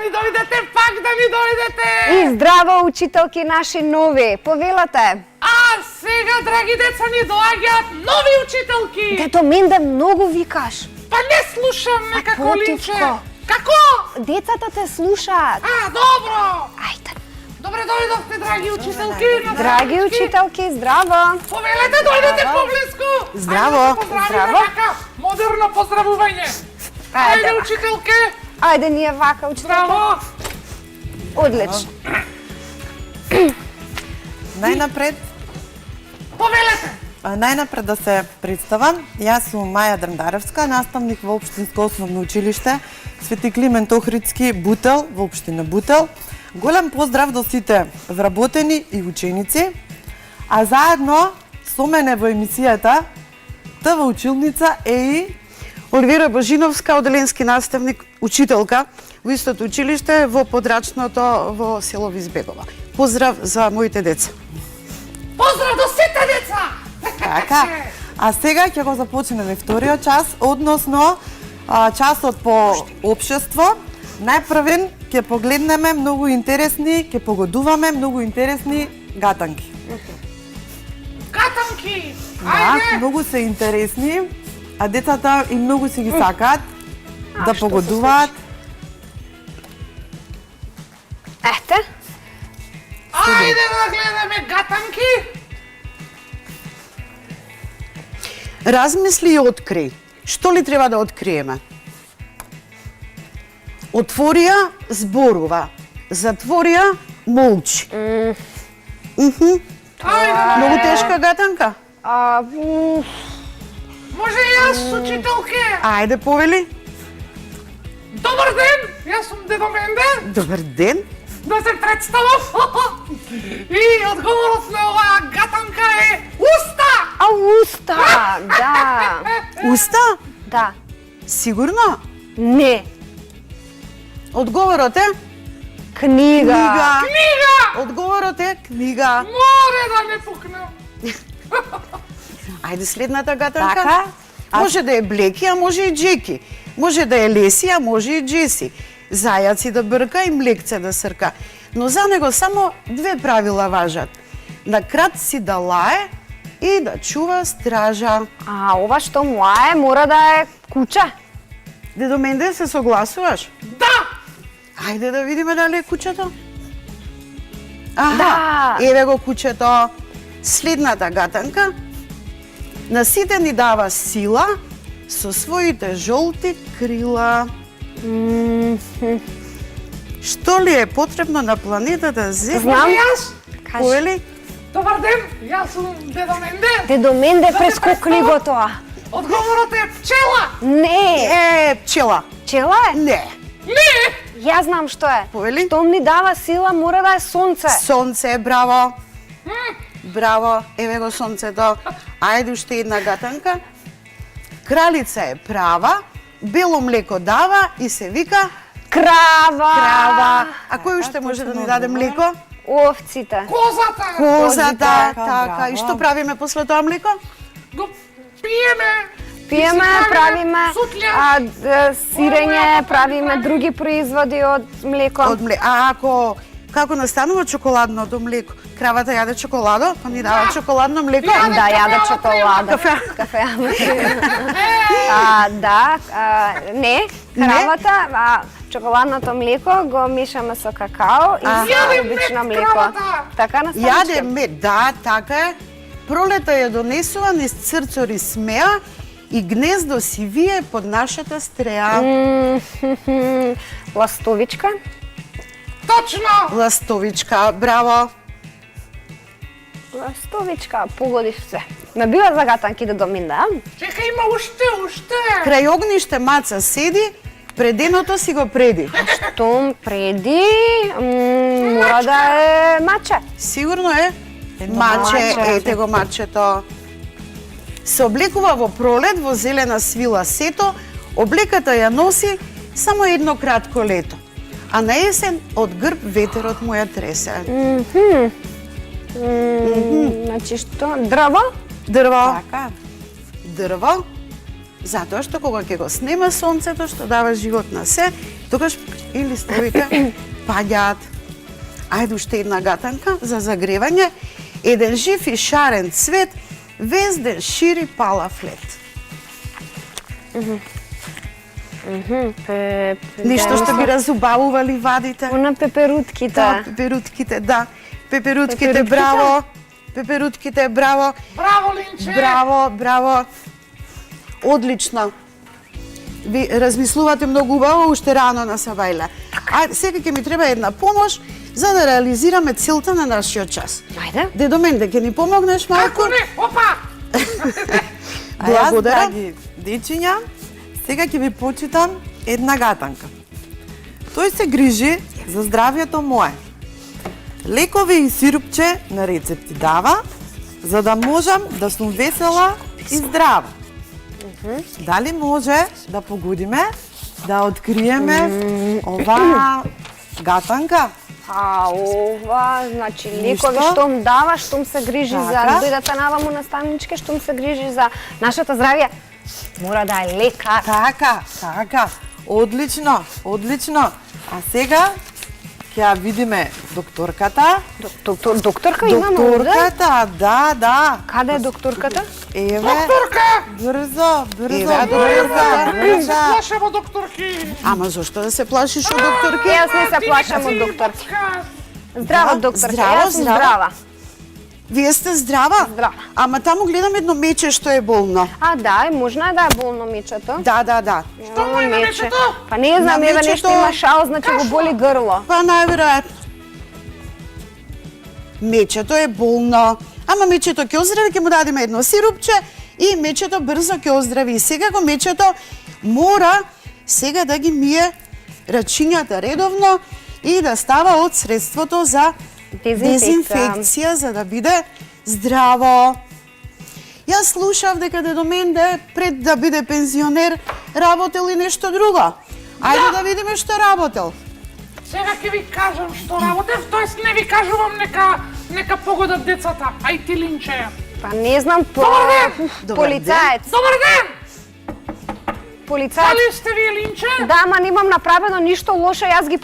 ми дојдете, пак да ми дојдете! И здраво, учителки наши нови. Повелате. А сега, драги деца, ни доаѓаат нови учителки! Дето Менде многу викаш. Па не слушам некако линче! потивко. Како? Децата те слушаат. А, добро! Ајде. Добре дојдовте, драги учителки! на Драги заеднички. учителки, здраво. Повелете, дојдете поблиску! Здраво. Ајде да се поздравиме Здраво. така, модерно поздравување! Ајде, учителке! Ајде ние вака, учителки. Браво! Одлично. Најнапред, Повелете! да се представам. Јас сум Маја Дрндаревска, наставник во Општинско основно училиште Свети Климент Охридски, Бутел, во општина Бутел. Голем поздрав до сите вработени и ученици, а заедно со мене во емисијата ТВ училница е и Оливира Божиновска, оделенски наставник, учителка во истото училиште во подрачното во село Визбегова. Поздрав за моите деца. Поздрав до сите деца! така. А сега ќе го започнеме вториот час, односно часот по општество. Најпрвен ќе погледнеме многу интересни, ќе погодуваме многу интересни гатанки. Катанки! Да, Ајде! многу се интересни, а децата и многу си ги сакаат да што се погодуваат. Ете. Ајде да гледаме гатанки! Размисли и откри. Што ли треба да откриеме? Отворија, зборува. Затворија, молчи. Ајде! Многу тешка гатанка. Може и јас, учителке! Ајде, повели. Добар ден! Јас сум Дедо Менде, Добар ден. да се представам. И одговорот на оваа гатанка е уста! А уста, да. Уста? Да. Сигурно? Не. Одговорот е Книга. Книга! Одговорот е книга. Море да не пукнам. Ајде следната гатанка. Така? Може да е Блеки, а може и Джеки. Може да е Леси, а може и Джеси. Зајаци да брка и млекце да срка. Но за него само две правила важат. На крат си да лае и да чува стража. А ова што млае мора да е куче. Дедо Менде, се согласуваш? Да! Ајде да видиме дали е кучето. Аха, Да. еве го кучето. Следната гатанка. На сите ни дава сила со своите жолти крила. Што ли е потребно на планетата Земја? Знам. Јас, Кажи. Кој добар ден, јас сум Дедо Менде. Дедо Менде прескокни го тоа. Одговорот е пчела. Не. Е, пчела. Пчела е? Не. Не! Јас знам што е. Повели? Штом ни дава сила, мора да е сонце. Сонце, браво. Браво, еве го сонцето. Ајде уште една гатанка. Кралица е права, бело млеко дава и се вика Крава. крава. А кој уште може да ни даде млеко? Овците. Козата! Козата, така. браво. И што правиме после тоа млеко? Го пиеме. Пиеме, правиме сутлја. сирење, правиме други производи од млеко. Од млеко. А ако како настанува чоколадното млеко? Кравата јаде чоколадо, па ни дава чоколадно млеко. Јаде Да, јаде кафе, чоколада. Кафе. Кафе. Да, не, кравата, чоколадното млеко го мешаме со какао и со Јаде обично мед млеко. кравата. Така на Јаде мед, да, така е. Пролета ја донесува, низ црцори смеа и гнездо си вие под нашата стреа. Ластовичка. Точно! Ластовичка, браво. Ластовичка, погодиш се. Ме била загатанки да Менде. Чека, има уште. Крај огниште маца седи, преденото си го преди. Штом преди мора да е маче. Сигурно е. Маче, маче. ете го мачето. Се облекува во пролет, во зелена свила сето, облеката ја носи само едно кратко лето. А на есен од грб ветерот му ја тресе. Значи што? Дрво? Дрво, Така. дрво, затоа што кога ќе го снеме сонцето што дава живот на се, Тогаш и листовите паѓаат. Ајде уште една гатанка за загревање. Еден жив и шарен цвет, вез ден шири палав лед. Нешто што би разубавували вадите. Она пеперутките. Да, пеперутките, да. Пеперутките, Пеперутките? браво. Пеперутките, браво. Браво, Линче! Браво, браво. Одлично. Ви размислувате многу убаво, уште рано на Сабајле. А сега ќе ми треба една помош за да реализираме целта на нашиот час. Ајде. Дедо Менде, ќе ни помогнеш малку? Како не? Опа! А јас, Благодарам. драги дечиња, сега ќе ви почитам една гатанка. Тој се грижи за здравјето мое. Лекови и сирупче на рецепти дава, за да можам да сум весела и здрава. Дали може да погодиме, да откриеме оваа гатанка? А ова, значи, лекови Ништо? штом дава, штом се грижи за Така. дојдата наваму наставничке, штом се грижи за нашето здравје, мора да е лекар. Така, така. Одлично, одлично. А сега ќе ја видиме докторката. Докторка имаме овде? Докторката, да. Каде е докторката? Еве, Докторка! брзо, Еве, брзо. Плашам од докторки! Ама зошто да се плашиш од докторки? Јас не се Ти плашам си од докторки. подсказ. Здраво, Да, докторка, здраво, јас сум здраво. здрава. Вие сте здрава? Здрава. Ама таму гледам едно мече што е болно. А, да, можна е да е болно мечето. Да. Што му е на мечето? Па не знам, На еве мечето- нешто има шал, значи го боли грло. Па најверојатно. Мечето е болно. Ама мечето ќе оздрави, ќе му дадеме едно сирупче и мечето брзо ќе оздрави. И сега го мечето мора сега да ги мие рачињата редовно и да става од средството за дезинфекција, за да биде здраво. Јас слушав дека дедо Менде пред да биде пензионер работел и нешто друго. Ајде да видиме што работел. Сега ќе ви кажам што работев, тоест не ви кажувам нека погодат децата. Ај ти, Линче. Па не знам, Добар ден! полицаец. Добар ден! Полицаец. Дали сте вие, Линче? Да, ама немам направено ништо лошо, јас ги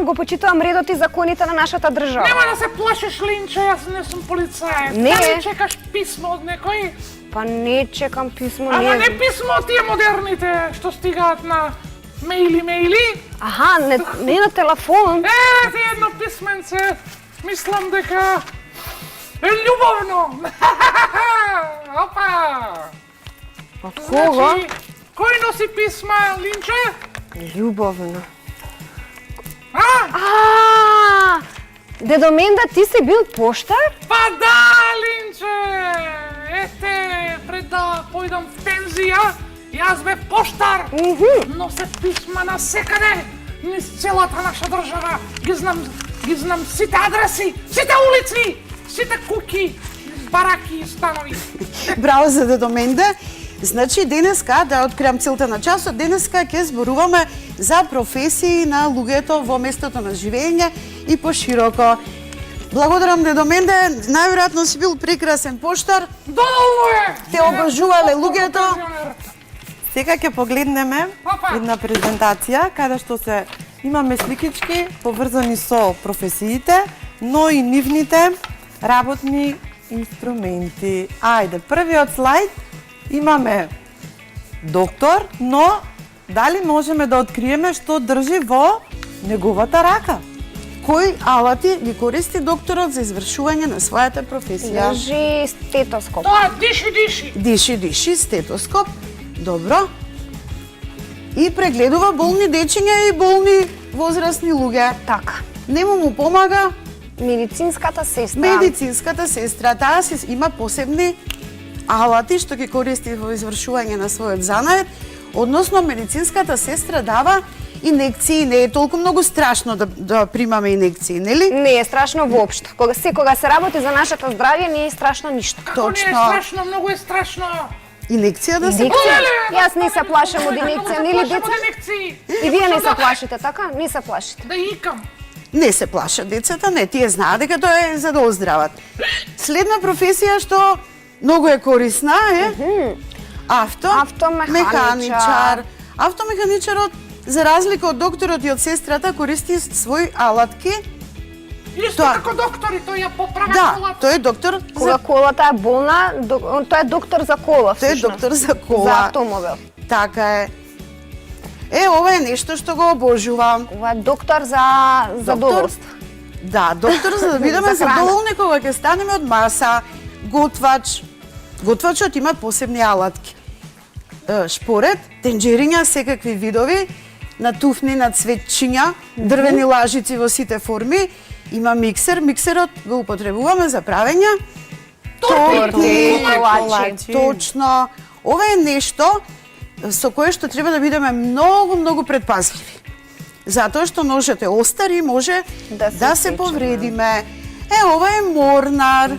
го почитувам редот и законите на нашата држава. Нема да се плашиш, Линче, јас не сум полицаец. Не. Дали чекаш писмо од некој? Па не чекам писмо, Ама не. не писмо од тие модерните што стигаат на мејли. Аха, не на телефон. Ти едно писменце. Мислам дека е љубовно. Опа! Од кого? Значи, кој носи писма, Линче? Љубовно. А? Дедо Менда, ти си бил поштар? Па да, Линче! Ете, пред да појдам в пензија, јас бев поштар. Носе писма на секаде, низ целата наша држава. Ги знам сите адреси, сите улици, сите куки, бараки и станови. Браво за дедо Менде. Значи, денеска, да откриам целта на часот, денеска ќе зборуваме за професии на луѓето во местото на живење и пошироко. Благодарам, дедо Менде, најверојатно си бил прекрасен поштар. Доволно е! Те обожувале луѓето. Сега ќе погледнеме Опа. една презентација каде што се имаме сликички поврзани со професиите, но и нивните работни инструменти. Ајде, првиот слајд имаме доктор, но дали можеме да откриеме што држи во неговата рака? Кои алати ги користи докторот за извршување на својата професија? Држи стетоскоп. Тоа диши. Диши, стетоскоп. Добро. И прегледува болни дечиња и болни возрастни луѓе. Така. Нему му помага Медицинската сестра. медицинската сестра. Таа си има посебни алати што ги користи во извршување на својот занает, односно медицинската сестра дава инекции. Не е толку многу страшно да примаме инекции, нели? Не е страшно воопшто. Кога се работи за нашето здравје, не е страшно ништо. Како не е Точно. страшно, многу е страшно. Инекција да се... Инекција? Олеле, Јас не се плашам од инекција, нели деца? И вие не се плашите, така? Не се плашите. Да икам. Не се плашат децата, не, тие знаат дека тоа е за да оздрават. Следна професија што многу е корисна е Автомеханичар. автомеханичар. Автомеханичарот за разлика од докторот и од сестрата, користи свои алатки. Исто Тоа- како доктори, тој ја поправя Да, колата. тој е доктор Кога за колата е болна, тој е доктор за кола, тој е всушност. доктор за кола. За автомобил. Така е. Ова е нешто што го обожувам. Ова е доктор за Доктор? задоволство. Да, доктор за да бидеме За храна. задоволни кога ќе станеме од маса, готвач. Готвачот има посебни алатки. Шпоред, тенџериња, секакви видови, на туфни, на цветчиња, дрвени лажици во сите форми. Има миксер, миксерот го употребуваме за правење Торти, колачи. Точно. Ова е нешто со кое што треба да бидеме многу предпазливи. Затоа што ножот е остар и може Да да се се сече, повредиме. Ова е морнар.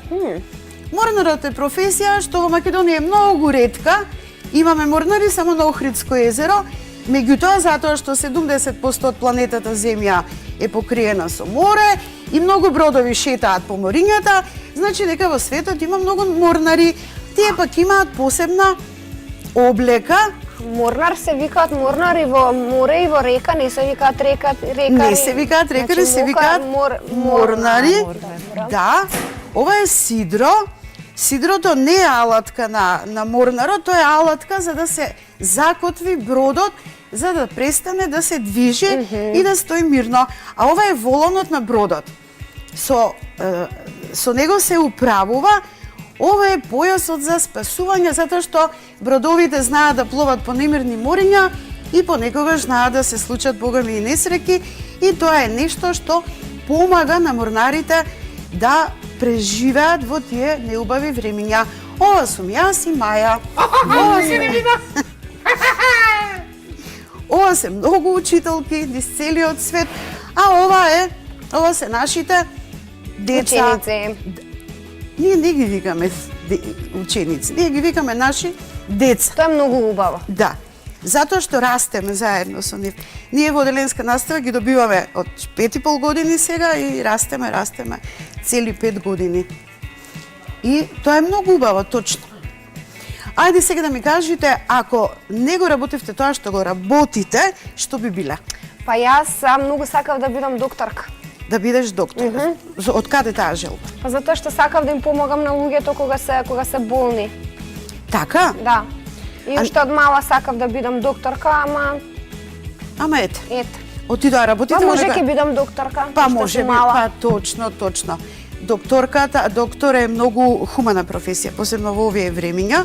Морнарот е професија што во Македонија е многу ретка. Имаме морнари само на Охридско езеро, меѓутоа затоа што 70% од планетата Земја е покриена со море и многу бродови шетаат по морињата, значи дека во светот има многу морнари. Тие пак имаат посебна облека. Морнар се викаат морнари во море и во река, не се викаат рекари. Не се викаат рекари, се викаат морнари. Да, ова е сидро. Сидрото не е алатка на морнарот, тоа е алатка за да се закотви бродот, за да престане да се движи и да стои мирно. А ова е волонот на бродот. Со него се управува. Ова е појасот за спасување, затоа што бродовите знаат да пловат по немирни мориња и понекогаш знаат да се случат богами несреќи, и тоа е нешто што помага на морнарите да преживеат во тие неубави времиња. Ова сум јас и Маја. Ова се многу учителки низ целиот свет, а ова се нашите деца. Ученици. Ние не ги викаме ученици, ние ги викаме наши деца. Тоа е многу убаво. Да, затоа што растеме заедно со нив. Ние во деленска настава ги добиваме од 5,5 години сега и растеме цели 5 години. И тоа е многу убаво, точно. Ајде сега да ми кажете, ако не го работевте тоа што го работите, што би биле? Па јас многу сакав да бидам докторка. Да бидеш доктор. Од каде таа желба? Па затоа што сакав да им помогам на луѓето кога се болни. Така? Да. И уште од мала сакав да бидам докторка, Ама ете, ете. отидоа работите Па може во нека- ќе бидам докторка. Па уште може сум би, мала. па точно. Доктор е многу хумана професија, посебно во овие времиња.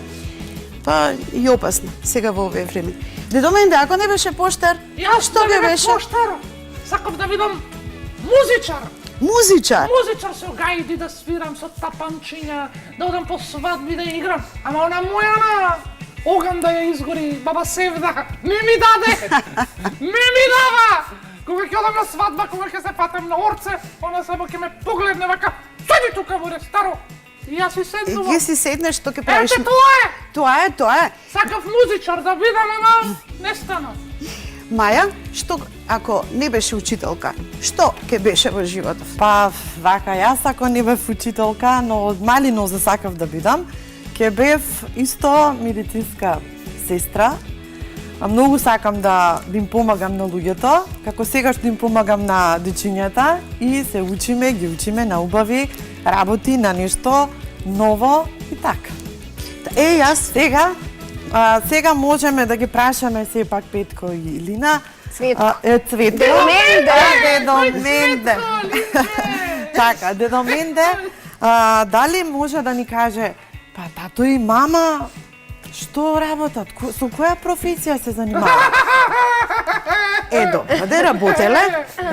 Па и опасна, сега во овие времиња. Дедо Менде, ако не беше поштар, Јас што да би бидам беше? поштар, сакав да бидам музичар. Музичар. Музичар со гајди да свирам со тапанчиња, да одам по свадби да играм. Ама она моја оган да ја изгори баба Севда, не ми даде. Не ми дава. Кога ќе одам на свадба, кога ќе се патам на орце, она само ќе ме погледне вака. Седи тука во старо. И јас си седнувам. Ќе си седнеш, што ќе правиш? Ете тоа е. Тоа е. Сакав музичар да бидам, ама не стана. Маја, што ако не беше учителка, што ќе беше во животов? Па, вака, јас ако не бев учителка, но од мали нозе сакав да бидам, ќе бев исто медицинска сестра. А многу сакам да им помагам на луѓето, како сега што им помагам на дечињата и се учиме, ги учиме на убави работи, на нешто ново и така. Јас сега можеме да ги прашаме сепак Петко и Лина. Цветко. Цветко. Дедо Менде. Дедо Менде. Така, Дедо Менде, дали може да ни каже, па тато и мама, што работат? Со која професија се занимаваат? Де работеле?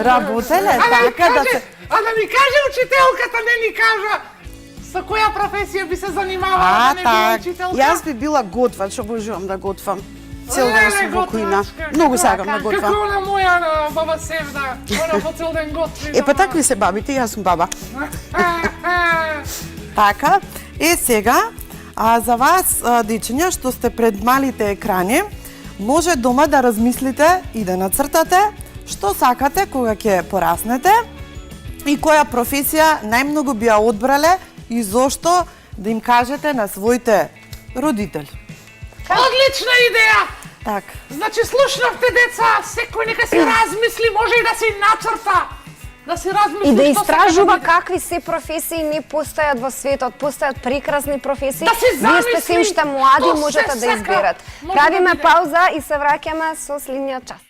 Работеле, така да се... А да ни каже учителката, не ни кажа со која професија би се занимавала, да не би учителка. Јас би била готвач, обожувам да готвам. Цел ден сум во кујна. Многу сакам да готвам. Како на моја баба Севда, она по цел ден готви. Па такви се бабите, јас сум баба. Така, сега, за вас, дечиња, што сте пред малите екрани, може дома да размислите и да нацртате што сакате кога ќе пораснете и која професија најмногу би ја одбрале и зошто, да им кажете на своите родители. Одлична идеја! Так. Значи слушнавте деца, секој нека си размисли, може и да си начрта. Да си размисли И да што истражува сака да биде. какви се професии не постојат во светот, постојат прекрасни професии. Да си Вие сте се замисли уште млади, што се можете да сака, изберат. може да Правиме биде. пауза и се враќаме со следниот час.